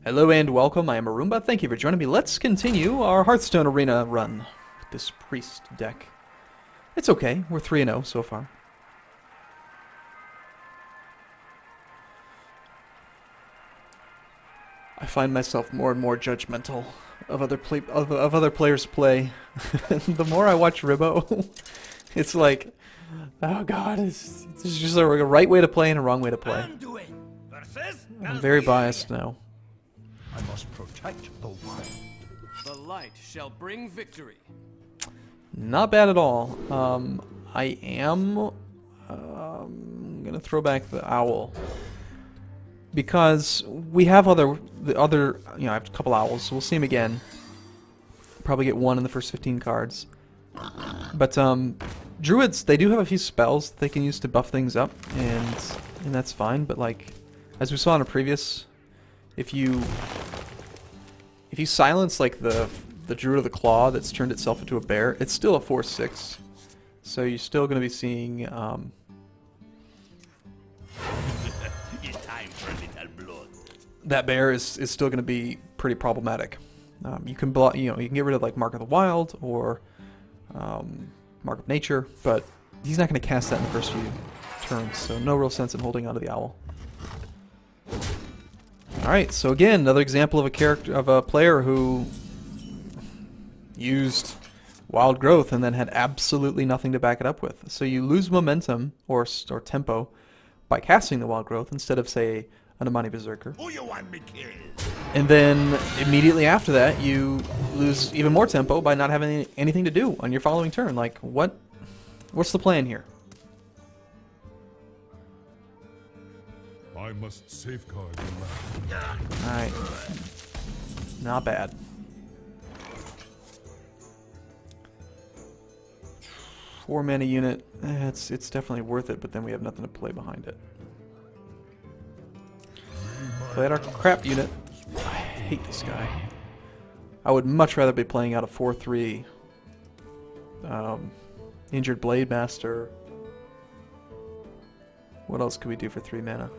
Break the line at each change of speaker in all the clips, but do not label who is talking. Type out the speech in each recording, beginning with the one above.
Hello and welcome, I am Arumba. Thank you for joining me. Let's continue our Hearthstone arena run with this priest deck. It's okay, we're 3-0 so far. I find myself more and more judgmental of other players' play. The more I watch Ribbo, it's like, oh god, it's just a right way to play and a wrong way to play. I'm very biased now.
I must protect the wild.
The light shall bring victory.
Not bad at all. I am gonna throw back the owl because we have other, you know, I have a couple owls, so we'll see him again. Probably get one in the first 15 cards. But druids, they do have a few spells that they can use to buff things up, and that's fine. But like, as we saw in a previous, if you silence like the Druid of the Claw that's turned itself into a bear, it's still a 4/6. So you're still going to be seeing
Time for a little blood.
that bear is still going to be pretty problematic. You can get rid of like Mark of the Wild or Mark of Nature, but he's not going to cast that in the first few turns. So no real sense in holding onto the owl. Alright, so again, another example of a player who used Wild Growth and then had absolutely nothing to back it up with. So you lose momentum or tempo by casting the Wild Growth instead of, say, an Amani Berserker.
Who you want me killed?
And then immediately after that, you lose even more tempo by not having anything to do on your following turn. Like, what's the plan here?
I must safeguard the land.
Alright. Not bad. Four mana unit. It's definitely worth it, but then we have nothing to play behind it. Played our crap unit. I hate this guy. I would much rather be playing out a 4/3 Injured Blade Master. What else could we do for 3 mana?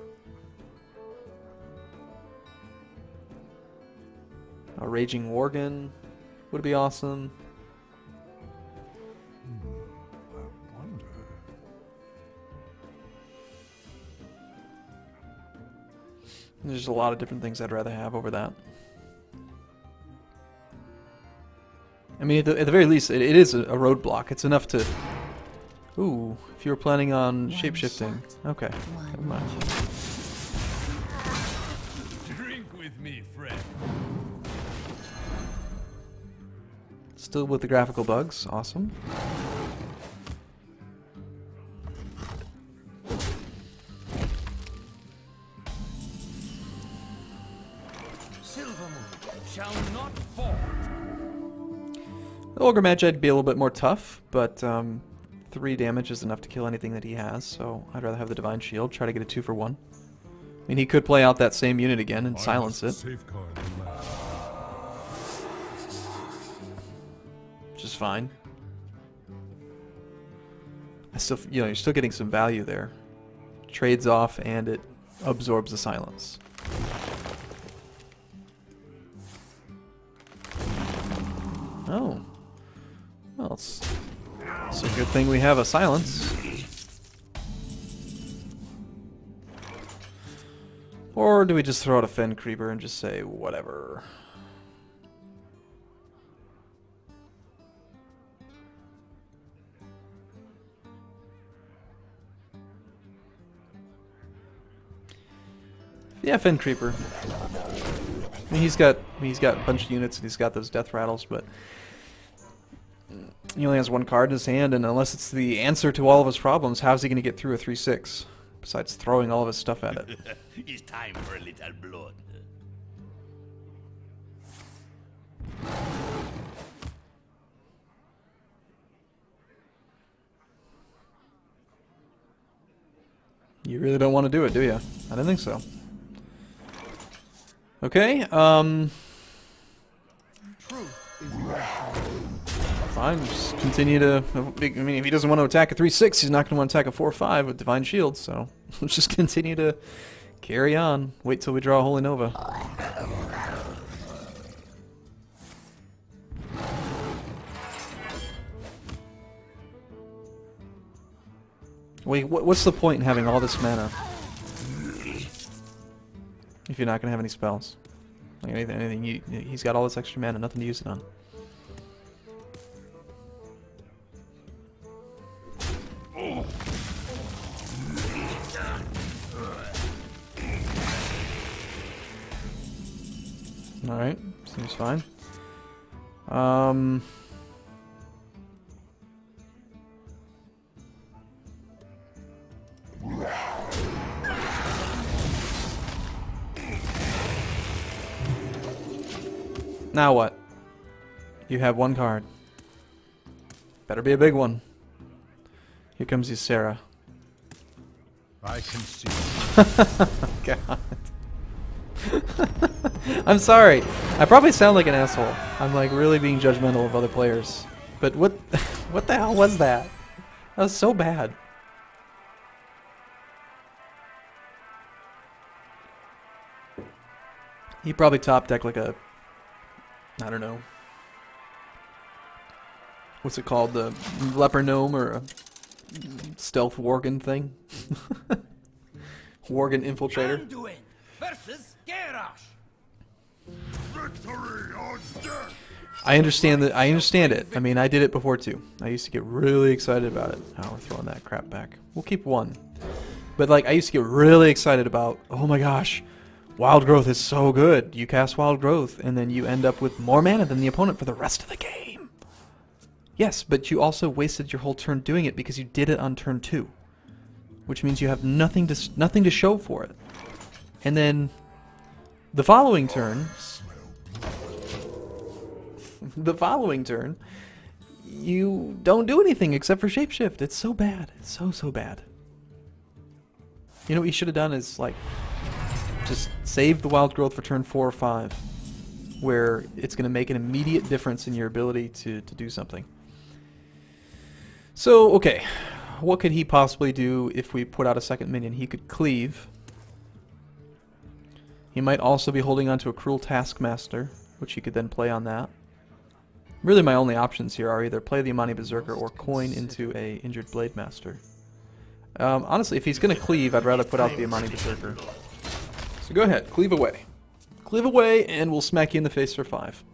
A Raging Worgen would be awesome.
I wonder.
There's a lot of different things I'd rather have over that. I mean, at the very least, it is a roadblock. It's enough to... Ooh, if you were planning on shapeshifting. Okay, never mind.
Drink with me, friend.
Still with the graphical bugs. Awesome.
Silver moon shall not fall.
The Ogre Mage I'd be a little bit more tough, but 3 damage is enough to kill anything that he has, so I'd rather have the Divine Shield, try to get a 2 for 1. I mean, he could play out that same unit again and silence it.
Safeguard the land.
Which is fine. You're still getting some value there. Trades off and it absorbs the silence. Oh. Well, it's a good thing we have a silence. Or do we just throw out a Fen Creeper and just say, whatever? Yeah, Fen Creeper. I mean, he's got a bunch of units and he's got those death rattles, but he only has 1 card in his hand, and unless it's the answer to all of his problems, how's he going to get through a 3/6? Besides throwing all of his stuff at it.
It's time for a little blood.
You really don't want to do it, do you? I don't think so. Okay, fine, just continue to... I mean, if he doesn't want to attack a 3/6, he's not going to want to attack a 4/5 with Divine Shield, so let's just continue to carry on. Wait till we draw a Holy Nova. Wait, what's the point in having all this mana if you're not gonna have any spells? Like anything, he's got all this extra mana, nothing to use it on. Alright, seems fine. Now what? You have one card. Better be a big one. Here comes Ysera.
I can see.
God. I'm sorry. I probably sound like an asshole. I'm like really being judgmental of other players. But what what the hell was that? That was so bad. He probably top decked like a, I don't know. What's it called? The leper gnome or a stealth worgen thing? Worgen infiltrator.
Anduin versus Garrosh.
Victory or death!
I understand that. I understand it. I mean, I did it before too. I used to get really excited about it. Oh, we're throwing that crap back. We'll keep one. But like, I used to get really excited about, oh my gosh, Wild Growth is so good. You cast Wild Growth, and then you end up with more mana than the opponent for the rest of the game. Yes, but you also wasted your whole turn doing it because you did it on turn 2. Which means you have nothing to show for it. And then the following turn, you don't do anything except for shapeshift. It's so bad. It's so bad. You know what you should have done is like just save the Wild Growth for turn 4 or 5, where it's going to make an immediate difference in your ability to do something. So, okay. What could he possibly do if we put out a second minion? He could cleave. He might also be holding on to a Cruel Taskmaster, which he could then play on that. Really my only options here are either play the Imani Berserker or coin into a Injured Blade Master. Honestly, if he's going to cleave, I'd rather put out the Imani Berserker. So go ahead, cleave away. Cleave away, and we'll smack you in the face for 5.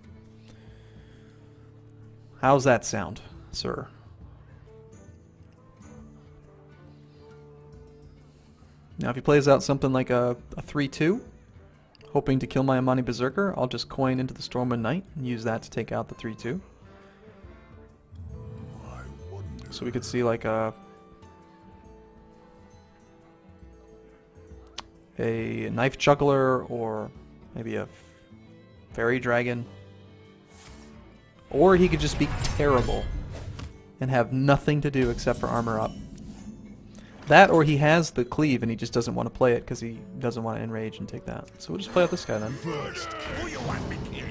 How's that sound, sir? Now if he plays out something like a 3-2, hoping to kill my Imani Berserker, I'll just coin into the Stormwind Knight and use that to take out the 3-2. So we could see like a Knife Juggler or maybe a Fairy Dragon. Or he could just be terrible and have nothing to do except for armor up. That, or he has the cleave and he just doesn't want to play it because he doesn't want to enrage and take that. So we'll just play out this guy then.
First, who you want me killed?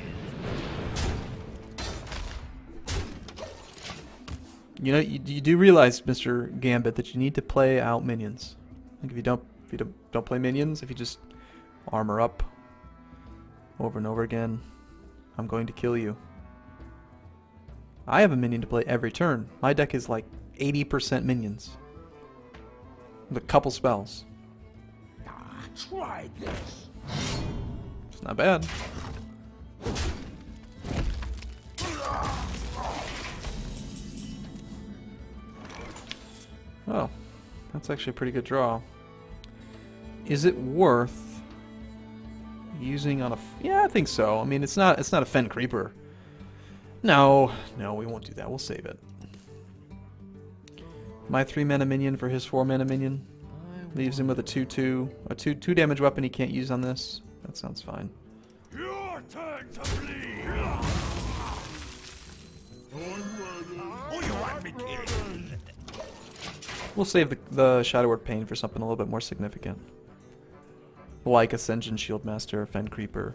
You know, you do realize, Mr. Gambit, that you need to play out minions. Like if you don't play minions, if you just armor up over and over again, I'm going to kill you. I have a minion to play every turn. My deck is like 80% minions. With a couple spells.
Try this.
It's not bad. Oh, that's actually a pretty good draw. Is it worth using on a? Yeah, I think so. I mean, it's not a Fen Creeper. No, we won't do that. We'll save it. My 3-mana minion for his 4-mana minion. Leaves him with a 2/2. A 2 damage weapon he can't use on this. That sounds fine.
Your turn to bleed.
Who you want me killed?
We'll save the Shadow Word Pain for something a little bit more significant. Like Ascension Shieldmaster, Fen Creeper,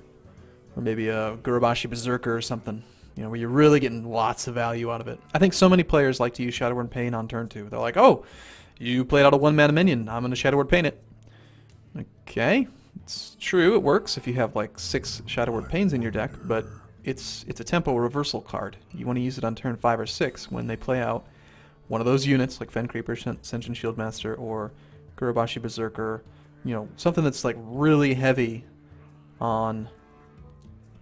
or maybe a Gurubashi Berserker or something. You know, where you're really getting lots of value out of it. I think so many players like to use Shadow Word Pain on turn 2. They're like, oh, you played out a 1-mana minion. I'm going to Shadow Word Pain it. Okay, it's true. It works if you have like 6 Shadow Word Pains in your deck, but it's a tempo reversal card. You want to use it on turn 5 or 6 when they play out one of those units, like Fen Creeper, Sentient Shieldmaster, or Gurubashi Berserker, you know, something that's like really heavy on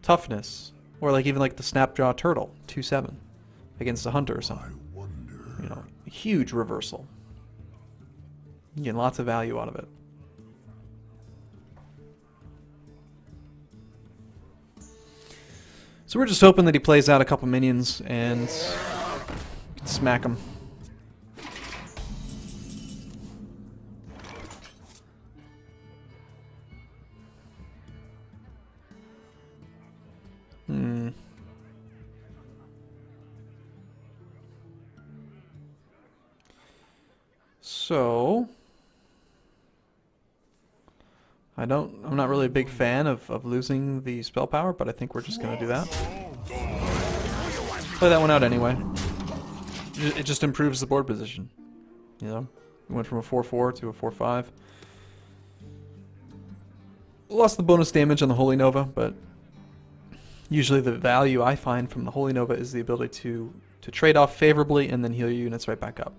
toughness, or like even like the Snapjaw Turtle, 2/7, against a Hunter or something. You know, a huge reversal. You get lots of value out of it. So we're just hoping that he plays out a couple minions and smack him. So I'm not really a big fan of losing the spell power, but I think we're just gonna do that. Play that one out anyway. It just improves the board position. You know? We went from a 4/4 to a 4/5. Lost the bonus damage on the Holy Nova, but usually the value I find from the Holy Nova is the ability to trade off favorably and then heal your units right back up.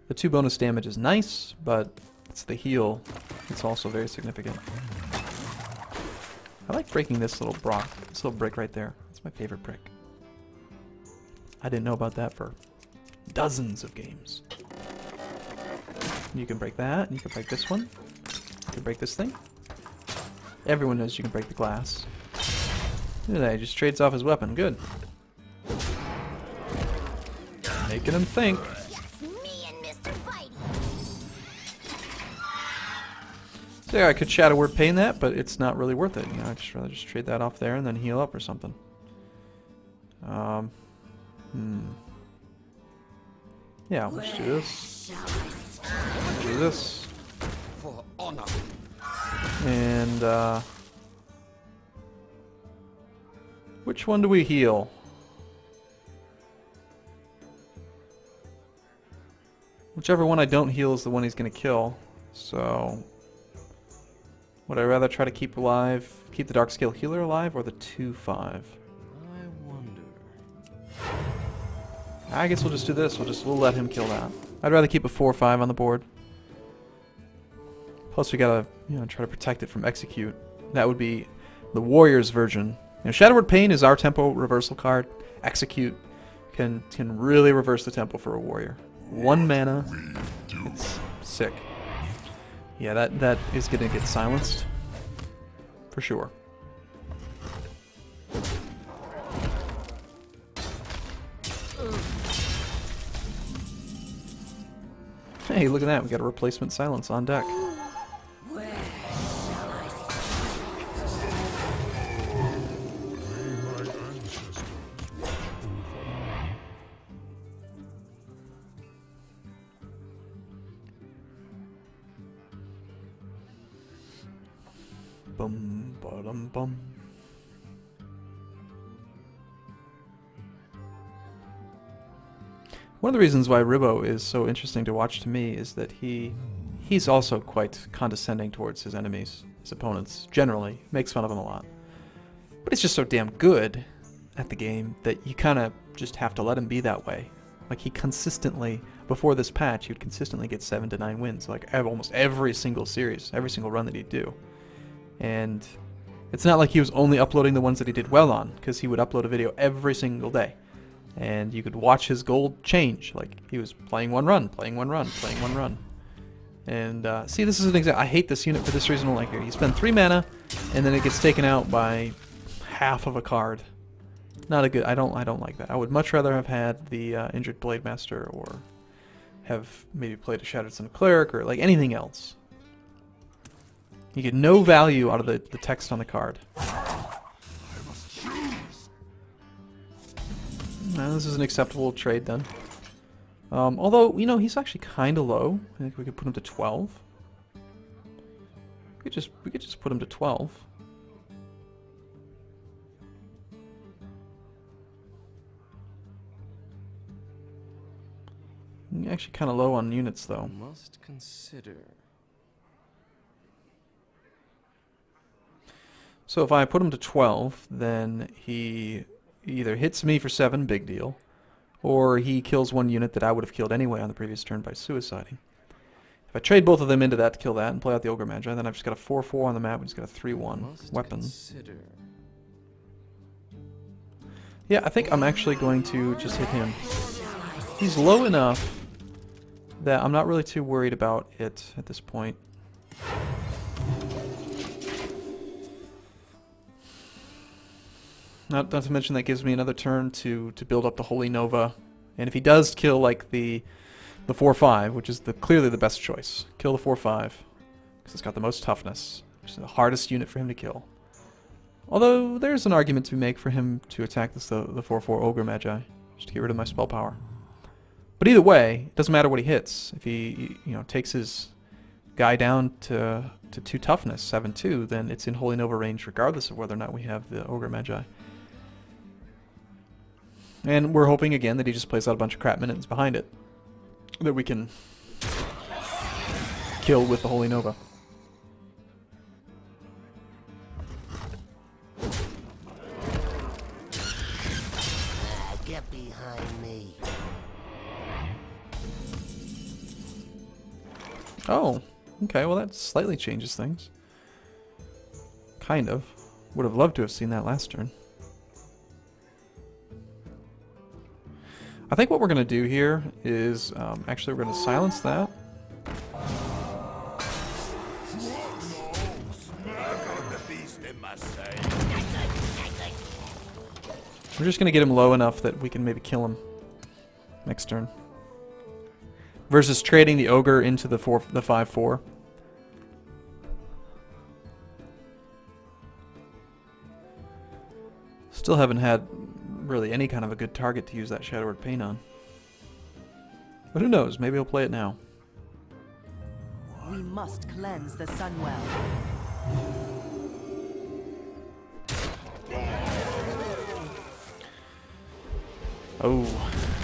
The 2 bonus damage is nice, but it's the heal. It's also very significant. I like breaking this little brick right there. It's my favorite brick. I didn't know about that for dozens of games. You can break that, and you can break this one. You can break this thing. Everyone knows you can break the glass. Look at that, he just trades off his weapon. Good. Making him think. So yeah, I could Shadow Word Pain that, but it's not really worth it. You know, I'd just rather just trade that off there and then heal up or something. Yeah, let's do this. Let's do this.
For honor.
And which one do we heal? Whichever one I don't heal is the one he's gonna kill. So would I rather try to keep alive, keep the Darkscale Healer alive, or the 2/5?
I wonder.
I guess we'll just do this. We'll let him kill that. I'd rather keep a 4/5 on the board. Plus we gotta, you know, try to protect it from execute. That would be the Warrior's version. You know, Shadow Word Pain is our tempo reversal card. Execute can really reverse the tempo for a warrior. 1 mana. It's sick. Yeah, that is gonna get silenced. For sure. Hey, look at that. We got a replacement silence on deck. Bum, ba-dum, bum. One of the reasons why Ribbo is so interesting to watch to me is that he's also quite condescending towards his enemies, his opponents, generally. Makes fun of them a lot. But he's just so damn good at the game that you kind of just have to let him be that way. Like, he consistently, before this patch, he would consistently get 7 to 9 wins, like almost every single series, every single run that he'd do. And it's not like he was only uploading the ones that he did well on, because he would upload a video every single day. And you could watch his gold change. Like, he was playing one run, playing one run, playing one run. And, see, this is an example. I hate this unit for this reason only here. You spend 3 mana, and then it gets taken out by half of a card. Not a good... I don't like that. I would much rather have had the Injured Blade Master, or have maybe played a Shattered Sun Cleric, or, like, anything else. You get no value out of the text on the card. No, this is an acceptable trade then. Although, you know, he's actually kind of low. I think we could put him to 12. We could just put him to 12. Actually kind of low on units though.
Must consider.
So if I put him to 12, then he either hits me for 7, big deal, or he kills one unit that I would have killed anyway on the previous turn by suiciding. If I trade both of them into that to kill that and play out the Ogre Magi, then I've just got a 4/4 on the map. We just got a 3/1 weapon.
Consider.
Yeah, I think I'm actually going to just hit him. He's low enough that I'm not really too worried about it at this point. Not to mention that gives me another turn to build up the Holy Nova. And if he does kill like the 4/5, which is clearly the best choice, kill the 4/5 because it's got the most toughness, which is the hardest unit for him to kill. Although there's an argument to make for him to attack this the 4/4 Ogre Magi, just to get rid of my spell power. But either way, it doesn't matter what he hits. If he takes his guy down to 2 toughness, 7/2, then it's in Holy Nova range regardless of whether or not we have the Ogre Magi. And we're hoping again that he just plays out a bunch of crap minions behind it that we can kill with the Holy Nova.
Get behind me.
Oh, okay, well that slightly changes things. Kind of. Would have loved to have seen that last turn. I think what we're going to do here is, actually we're going to silence that. We're just going to get him low enough that we can maybe kill him next turn. Versus trading the Ogre into the 5/4. Still haven't had really any kind of a good target to use that Shadow Word Pain on. But who knows, maybe he'll play it now.
We must cleanse the Sunwell.
Oh,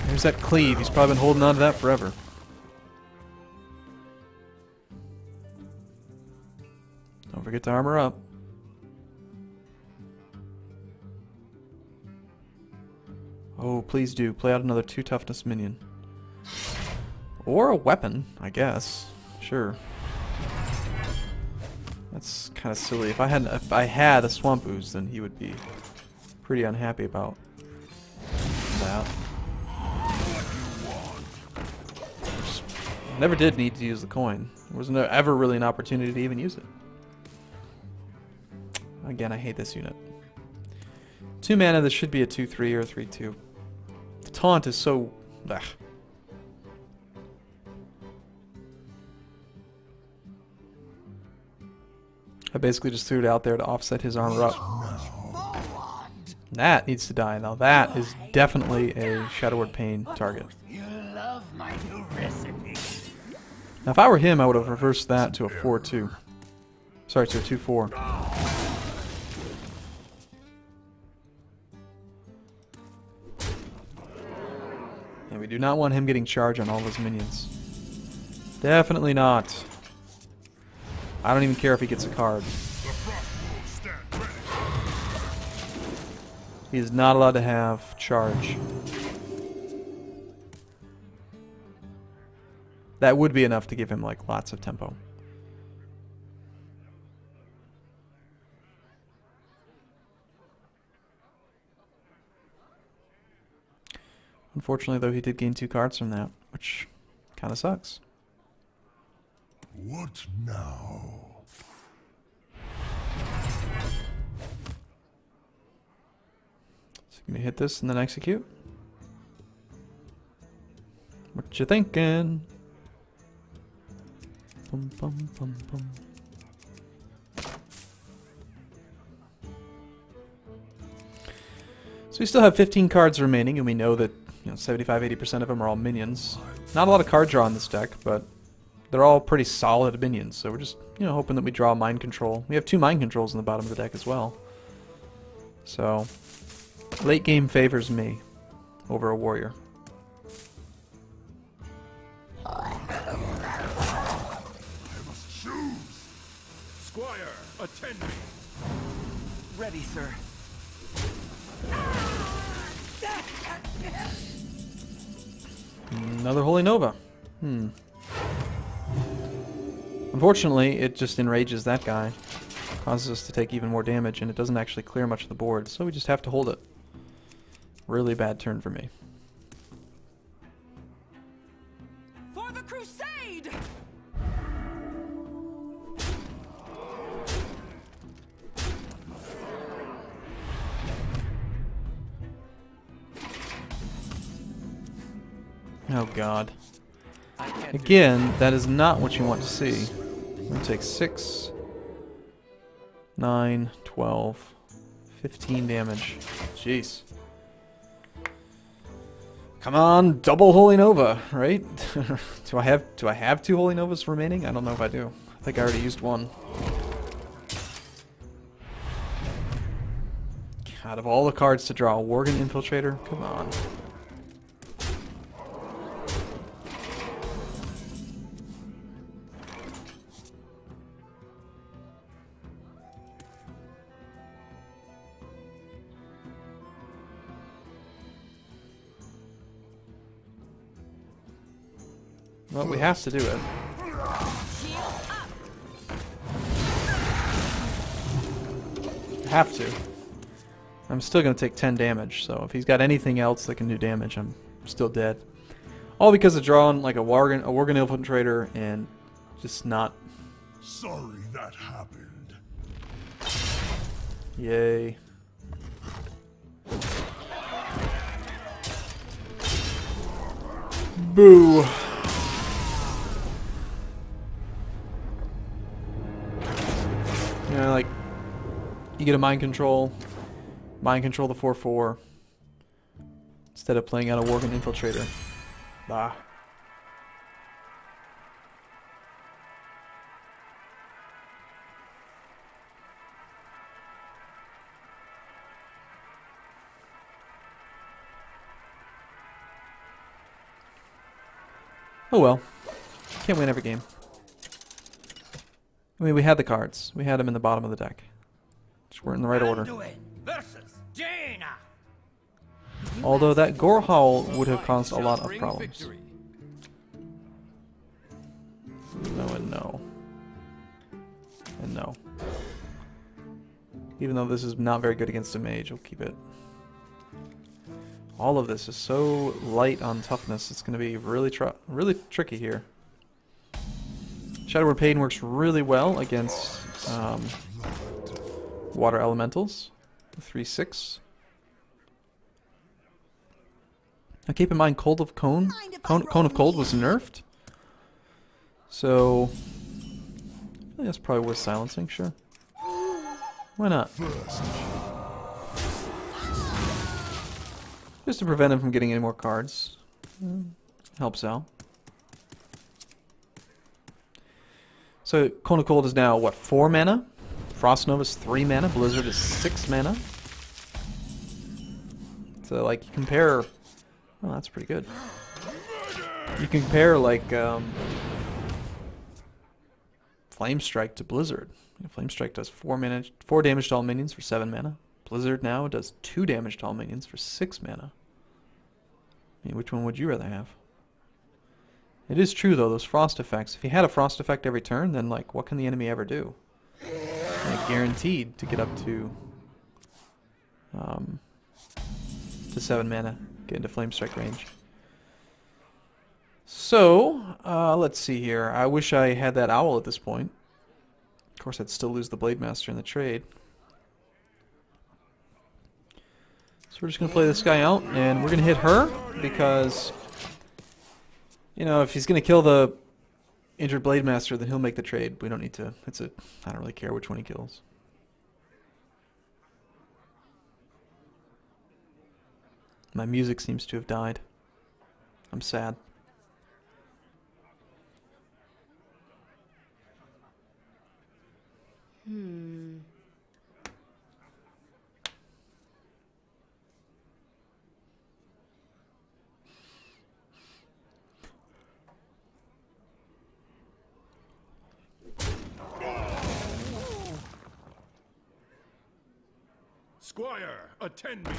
there's that cleave. He's probably been holding on to that forever. Don't forget to armor up. Oh, please do. Play out another 2 toughness minion. Or a weapon, I guess. Sure. That's kind of silly. If I had a Swamp Ooze, then he would be pretty unhappy about that. Just never did need to use the coin. There wasn't ever really an opportunity to even use it. Again, I hate this unit. 2 mana, this should be a 2/3 or a 3/2. The taunt is so... Ugh. I basically just threw it out there to offset his armor up. That needs to die. Now that is definitely a Shadow Word Pain target.
You love my new recipe.
Now if I were him, I would have reversed that to a 4/2. Sorry, to a 2/4. And we do not want him getting charge on all those minions. Definitely not. I don't even care if he gets a card. He is not allowed to have charge. That would be enough to give him like lots of tempo. Unfortunately, though, he did gain 2 cards from that, which kind of sucks.
What now?
So gonna hit this and then execute. What you thinking? Bum, bum, bum, bum. So we still have 15 cards remaining, and we know that 75-80% of them are all minions. Not a lot of card draw in this deck, but they're all pretty solid minions. So we're just hoping that we draw Mind Control. We have 2 Mind Controls in the bottom of the deck as well. So late game favors me over a warrior.
I must choose.
Squire, attend me.
Ready, sir.
Another Holy Nova. Unfortunately, it just enrages that guy. Causes us to take even more damage, and it doesn't actually clear much of the board, so we just have to hold it. Really bad turn for me.
For the crusade!
Oh god.
I can't
Again, that is not what you want to see. I'm going to take 6, 9, 12, 15 damage. Jeez. Come on, double Holy Nova, right? do I have 2 Holy Novas remaining? I don't know if I do. I think I already used one. Out of all the cards to draw, Worgen Infiltrator? Come on. Well, we have to do it. Have to. I'm still going to take 10 damage, so if he's got anything else that can do damage, I'm still dead. All because of drawing like a Worgen Infiltrator and just not...
Sorry that happened.
Yay. Boo. You know, like, you get a mind control the 4/4 instead of playing out a Worgen Infiltrator. Bah. Oh well. Can't win every game. I mean, we had the cards. We had them in the bottom of the deck. Just weren't in the right order.
versus Jaina.
Although that Gore Howl would have caused a lot of problems. No and no. And no. Even though this is not very good against a mage, we'll keep it. All of this is so light on toughness, it's going to be really tricky here. Shadowward Pain works really well against water elementals. 3/6. Now keep in mind, Cone of Cold was nerfed. So, I think that's probably worth silencing, sure. Why not? Just to prevent him from getting any more cards. Helps out. So, Cone of Cold is now, what, 4 mana? Frost Nova's 3 mana, Blizzard is 6 mana. So, like, you compare... Oh, that's pretty good. You can compare, like, Flame Strike to Blizzard. Flame Strike does 4 damage to all minions for 7 mana. Blizzard now does 2 damage to all minions for 6 mana. I mean, which one would you rather have? It is true, though, those frost effects. If he had a frost effect every turn, then, like, what can the enemy ever do? Like, guaranteed to get up to 7 mana, get into Flame Strike range. So, let's see here. I wish I had that owl at this point. Of course, I'd still lose the Blade Master in the trade. So we're just going to play this guy out, and we're going to hit her, because, you know, if he's going to kill the injured Blade Master, then he'll make the trade. We don't need to. I don't really care which one he kills. My music seems to have died. I'm sad.
Squire, attend me.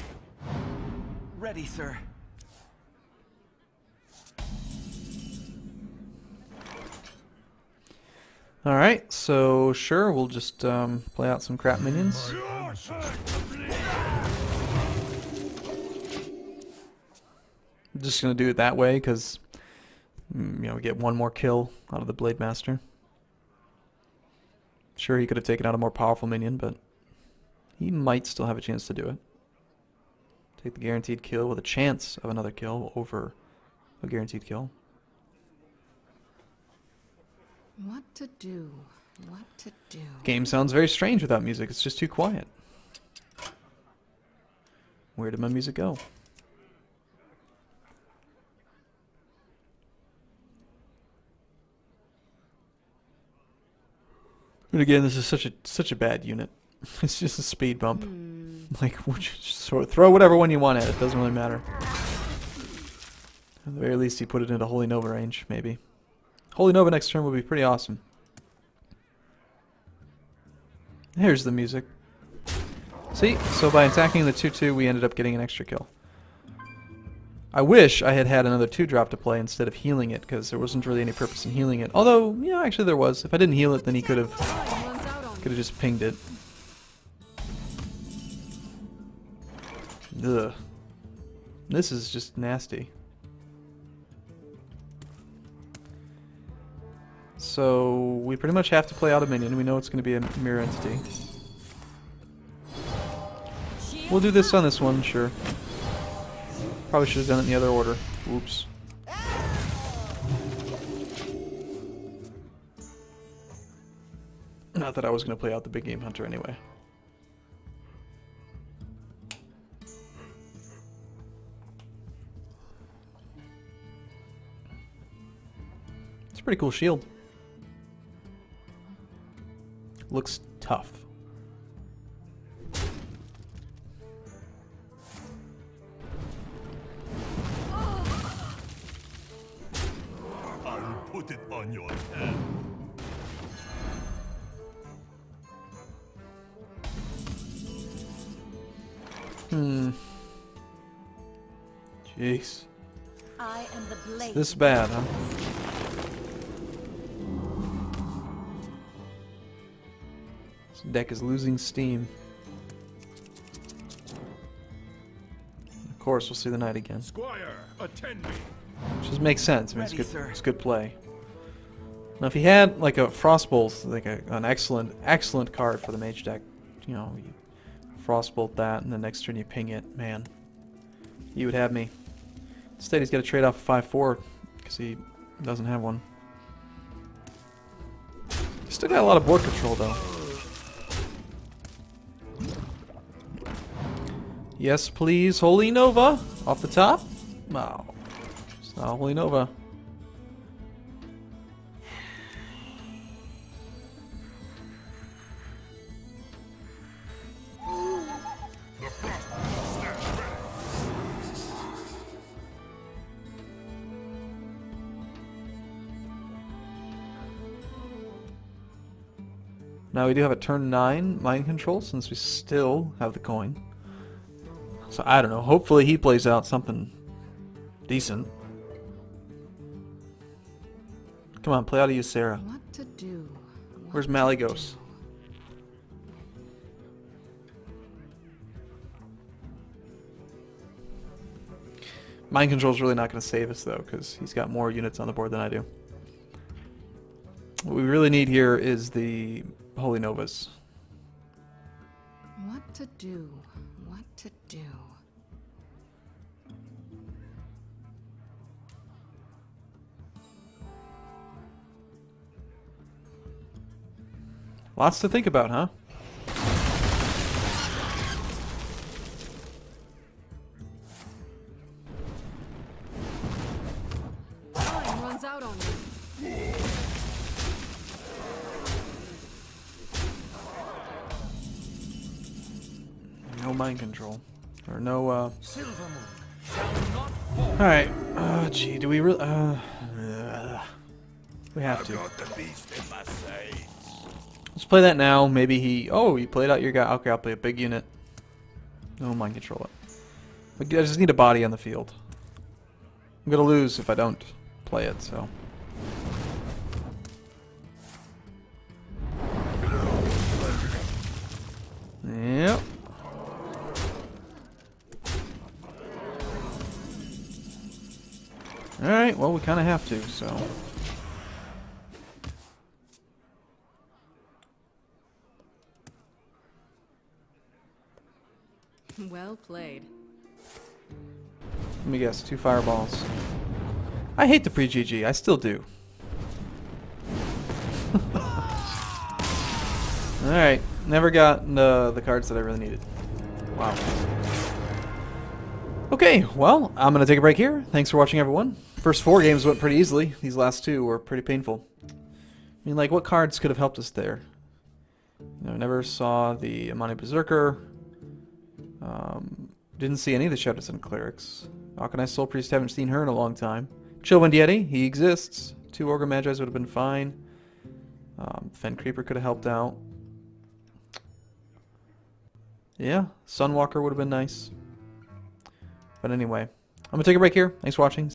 Ready, sir.
Alright, so sure, we'll just play out some crap minions. Just gonna do it that way because you know, we get one more kill out of the Blade Master. Sure, he could have taken out a more powerful minion, but he might still have a chance to do it. Take the guaranteed kill with a chance of another kill over a guaranteed kill.
What to do? What to do?
Game sounds very strange without music. It's just too quiet. Where did my music go? But again, this is such a bad unit. It's just a speed bump. Like, just throw whatever one you want at it. It doesn't really matter. At the very least, you put it into Holy Nova range, maybe. Holy Nova next turn would be pretty awesome. Here's the music. See? So by attacking the 2-2, we ended up getting an extra kill. I wish I had had another 2-drop to play instead of healing it, because there wasn't really any purpose in healing it. Although, yeah, actually there was. If I didn't heal it, then he could have just pinged it. Ugh. This is just nasty. So we pretty much have to play out a minion. We know it's going to be a mirror entity. We'll do this on this one, sure. Probably should have done it in the other order. Oops. Not that I was going to play out the big game hunter anyway. It's a pretty cool shield. Looks tough.
I'll put it on your head.
Jeez.
I am the blade.
It's this bad, huh? This deck is losing steam. Of course, we'll see the knight again.
Squire, attend me.
Which just makes sense. I mean,
Ready, sir.
it's good play. Now, if he had like a Frostbolt, like an excellent card for the Mage deck, you know, you Frostbolt that, and the next turn you ping it, man, you would have me. Instead, he's got to trade off a 5/4 because he doesn't have one. He's still got a lot of board control, though. Yes, please, Holy Nova off the top. No, it's not Holy Nova. Now we do have a turn 9 mind control since we still have the coin. So I don't know. Hopefully he plays out something decent. Come on, play out of Ysera.
What to do? What
Where's
to
Malygos?
do?
Mind control's really not going to save us though, because he's got more units on the board than I do. What we really need here is the Holy Novas.
What to do? What to do?
Lots to think about, huh?
Time runs out on me.
No mind control. Or no,
Silver moon shall not fall.
Alright. Gee, do we really... we have
I've
to.
got the beast in my sights.
Let's play that now. Maybe he... Oh, he played out your guy. Okay, I'll play a big unit. No mind control it. I just need a body on the field. I'm gonna lose if I don't play it, so... Alright, well, we kind of have to, so...
Well played.
Let me guess, 2 fireballs. I hate the pre-GG, I still do. Alright, never got the cards that I really needed. Wow. Okay, well, I'm going to take a break here. Thanks for watching, everyone. First 4 games went pretty easily. These last 2 were pretty painful. I mean, like, what cards could have helped us there? You know, never saw the Amani Berserker. Didn't see any of the Shadows and Clerics. Akanai Soul Priest, haven't seen her in a long time. Chillwind Yeti, he exists. 2 Ogre Magis would have been fine. Fen Creeper could have helped out. Yeah, Sunwalker would have been nice. But anyway, I'm going to take a break here. Thanks for watching.